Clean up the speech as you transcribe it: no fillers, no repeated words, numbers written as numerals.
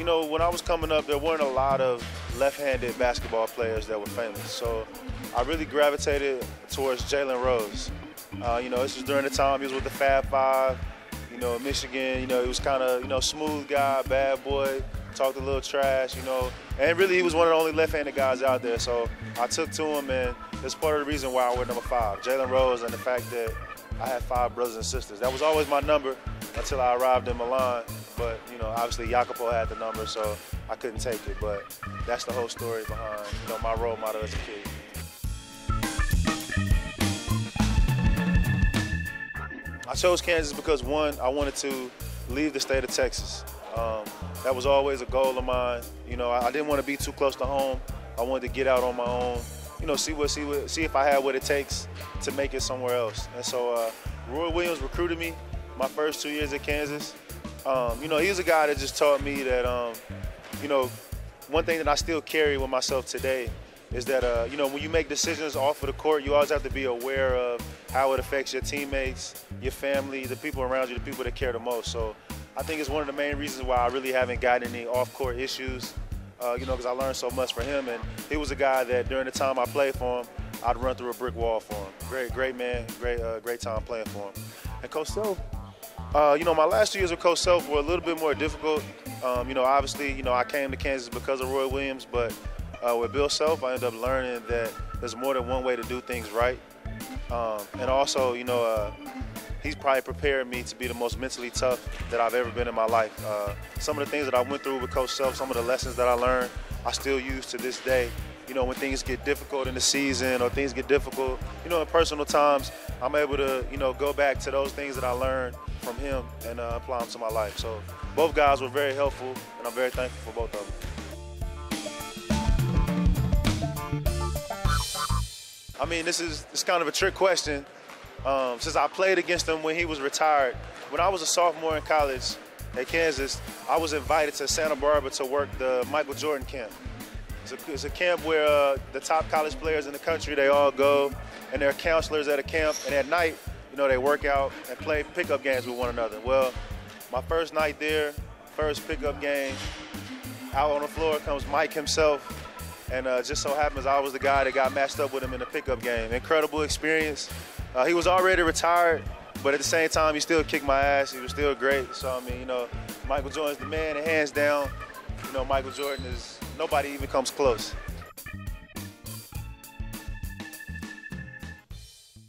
you know, when I was coming up, there weren't a lot of left-handed basketball players that were famous. So I really gravitated towards Jalen Rose. You know, this was during the time he was with the Fab Five, you know, in Michigan. You know, he was kind of, you know, smooth guy, bad boy, talked a little trash, you know. And really, he was one of the only left-handed guys out there. So I took to him, and it's part of the reason why I wear number 5, Jalen Rose, and the fact that I had 5 brothers and sisters. That was always my number until I arrived in Milan. But, you know, obviously Jacopo had the number, so I couldn't take it. But that's the whole story behind, you know, my role model as a kid. I chose Kansas because, one, I wanted to leave the state of Texas. That was always a goal of mine. You know, I didn't want to be too close to home. I wanted to get out on my own, you know, see if I had what it takes to make it somewhere else. And so Roy Williams recruited me my first 2 years at Kansas. You know, he's a guy that just taught me that, you know, one thing that I still carry with myself today is that, you know, when you make decisions off of the court, you always have to be aware of how it affects your teammates, your family, the people around you, the people that care the most. So I think it's one of the main reasons why I really haven't gotten any off-court issues, you know, because I learned so much from him. And he was a guy that during the time I played for him, I'd run through a brick wall for him. Great man, great time playing for him. And Coach Self, you know, my last 2 years with Coach Self were a little bit more difficult. You know, obviously, you know, I came to Kansas because of Roy Williams, but with Bill Self, I ended up learning that there's more than one way to do things right. And also, you know, he's probably prepared me to be the most mentally tough that I've ever been in my life. Some of the things that I went through with Coach Self, some of the lessons that I learned, I still use to this day. You know, when things get difficult in the season or things get difficult, you know, in personal times, I'm able to, you know, go back to those things that I learned from him and apply them to my life. So both guys were very helpful, and I'm very thankful for both of them. I mean, it's kind of a trick question. Since I played against him when he was retired, when I was a sophomore in college at Kansas, I was invited to Santa Barbara to work the Michael Jordan camp. It's a camp where the top college players in the country, they all go, and there are counselors at a camp, and at night, you know, they work out and play pickup games with one another. Well, my first night there, first pickup game, out on the floor comes Mike himself, and just so happens I was the guy that got matched up with him in the pickup game. Incredible experience. He was already retired, but at the same time, he still kicked my ass. He was still great. So, I mean, you know, Michael Jordan's the man, and hands down, you know, Michael Jordan is, nobody even comes close.